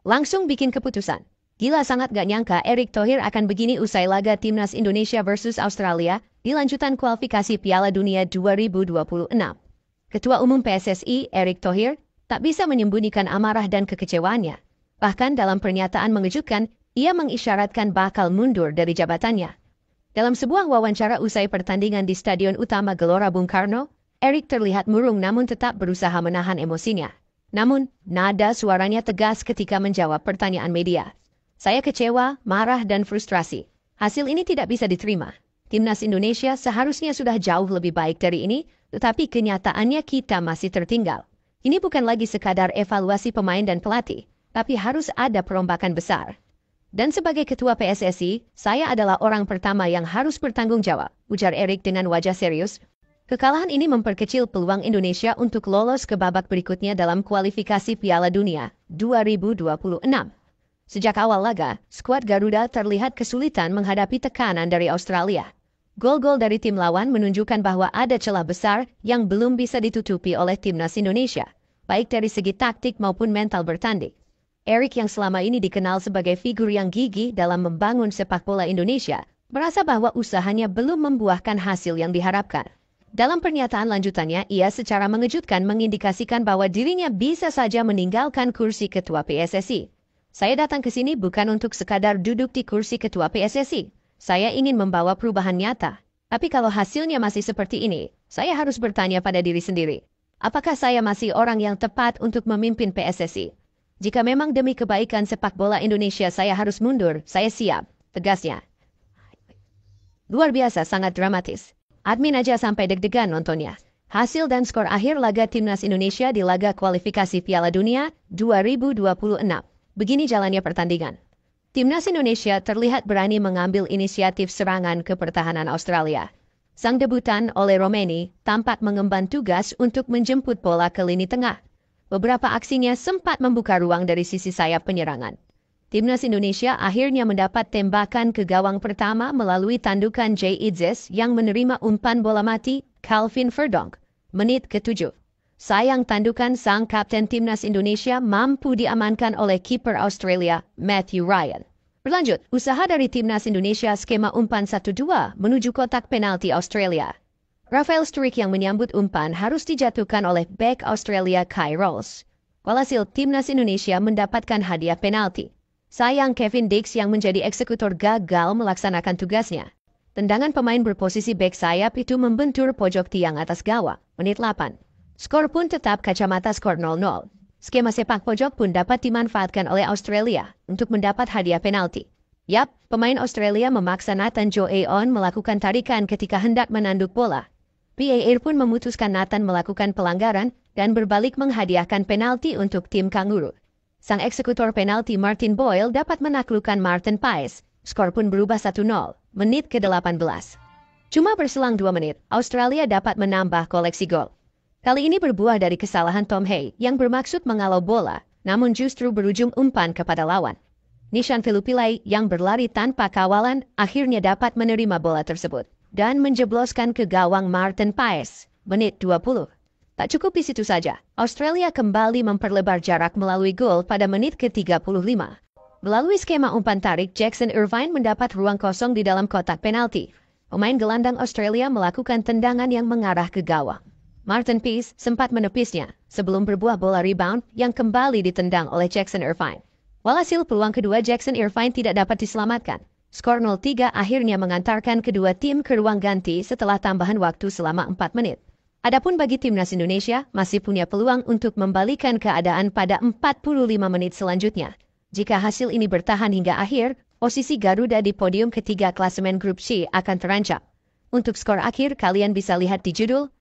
langsung bikin keputusan. Gila, sangat gak nyangka Erick Thohir akan begini usai laga Timnas Indonesia versus Australia di lanjutan kualifikasi Piala Dunia 2026. Ketua Umum PSSI, Erick Thohir, tak bisa menyembunyikan amarah dan kekecewaannya. Bahkan dalam pernyataan mengejutkan, ia mengisyaratkan bakal mundur dari jabatannya. Dalam sebuah wawancara usai pertandingan di Stadion Utama Gelora Bung Karno, Erick terlihat murung namun tetap berusaha menahan emosinya. Namun, nada suaranya tegas ketika menjawab pertanyaan media. Saya kecewa, marah, dan frustrasi. Hasil ini tidak bisa diterima. Timnas Indonesia seharusnya sudah jauh lebih baik dari ini, tetapi kenyataannya kita masih tertinggal. Ini bukan lagi sekadar evaluasi pemain dan pelatih, tapi harus ada perombakan besar. Dan sebagai ketua PSSI, saya adalah orang pertama yang harus bertanggung jawab, ujar Erick dengan wajah serius. Kekalahan ini memperkecil peluang Indonesia untuk lolos ke babak berikutnya dalam kualifikasi Piala Dunia 2026. Sejak awal laga, skuad Garuda terlihat kesulitan menghadapi tekanan dari Australia. Gol-gol dari tim lawan menunjukkan bahwa ada celah besar yang belum bisa ditutupi oleh Timnas Indonesia, baik dari segi taktik maupun mental bertanding. Erick yang selama ini dikenal sebagai figur yang gigih dalam membangun sepak bola Indonesia, merasa bahwa usahanya belum membuahkan hasil yang diharapkan. Dalam pernyataan lanjutannya, ia secara mengejutkan mengindikasikan bahwa dirinya bisa saja meninggalkan kursi ketua PSSI. Saya datang ke sini bukan untuk sekadar duduk di kursi ketua PSSI. Saya ingin membawa perubahan nyata. Tapi kalau hasilnya masih seperti ini, saya harus bertanya pada diri sendiri. Apakah saya masih orang yang tepat untuk memimpin PSSI? Jika memang demi kebaikan sepak bola Indonesia saya harus mundur, saya siap, tegasnya. Luar biasa, sangat dramatis. Admin aja sampai deg-degan nontonnya. Hasil dan skor akhir laga Timnas Indonesia di laga kualifikasi Piala Dunia 2026. Begini jalannya pertandingan. Timnas Indonesia terlihat berani mengambil inisiatif serangan ke pertahanan Australia. Sang debutan Ole Romeni tampak mengemban tugas untuk menjemput bola ke lini tengah. Beberapa aksinya sempat membuka ruang dari sisi sayap penyerangan. Timnas Indonesia akhirnya mendapat tembakan ke gawang pertama melalui tandukan Jay Idzes yang menerima umpan bola mati Calvin Verdonk, menit ke-7. Sayang tandukan sang kapten Timnas Indonesia mampu diamankan oleh kiper Australia, Matthew Ryan. Berlanjut, usaha dari Timnas Indonesia skema umpan 1-2 menuju kotak penalti Australia. Rafael Struijk yang menyambut umpan harus dijatuhkan oleh bek Australia Kye Rowles. Walhasil, Timnas Indonesia mendapatkan hadiah penalti. Sayang Kevin Dix yang menjadi eksekutor gagal melaksanakan tugasnya. Tendangan pemain berposisi bek sayap itu membentur pojok tiang atas gawang, menit 8. Skor pun tetap kacamata skor 0-0. Skema sepak pojok pun dapat dimanfaatkan oleh Australia untuk mendapat hadiah penalti. Yap, pemain Australia memaksa Nathan Joe-on melakukan tarikan ketika hendak menanduk bola. VAR pun memutuskan Nathan melakukan pelanggaran dan berbalik menghadiahkan penalti untuk tim Kanguru. Sang eksekutor penalti Martin Boyle dapat menaklukkan Martin Paes. Skor pun berubah 1-0, menit ke-18. Cuma berselang 2 menit, Australia dapat menambah koleksi gol. Kali ini berbuah dari kesalahan Tom Hay yang bermaksud mengalau bola, namun justru berujung umpan kepada lawan. Nishan Filipilai yang berlari tanpa kawalan akhirnya dapat menerima bola tersebut dan menjebloskan ke gawang Martin Paes, menit 20. Tak cukup di situ saja, Australia kembali memperlebar jarak melalui gol pada menit ke-35. Melalui skema umpan tarik, Jackson Irvine mendapat ruang kosong di dalam kotak penalti. Pemain gelandang Australia melakukan tendangan yang mengarah ke gawang. Martin Paes sempat menepisnya sebelum berbuah bola rebound yang kembali ditendang oleh Jackson Irvine. Walhasil peluang kedua Jackson Irvine tidak dapat diselamatkan. Skor 0-3 akhirnya mengantarkan kedua tim ke ruang ganti setelah tambahan waktu selama 4 menit. Adapun bagi Timnas Indonesia masih punya peluang untuk membalikan keadaan pada 45 menit selanjutnya. Jika hasil ini bertahan hingga akhir, posisi Garuda di podium ketiga klasemen grup C akan terancam. Untuk skor akhir kalian bisa lihat di judul.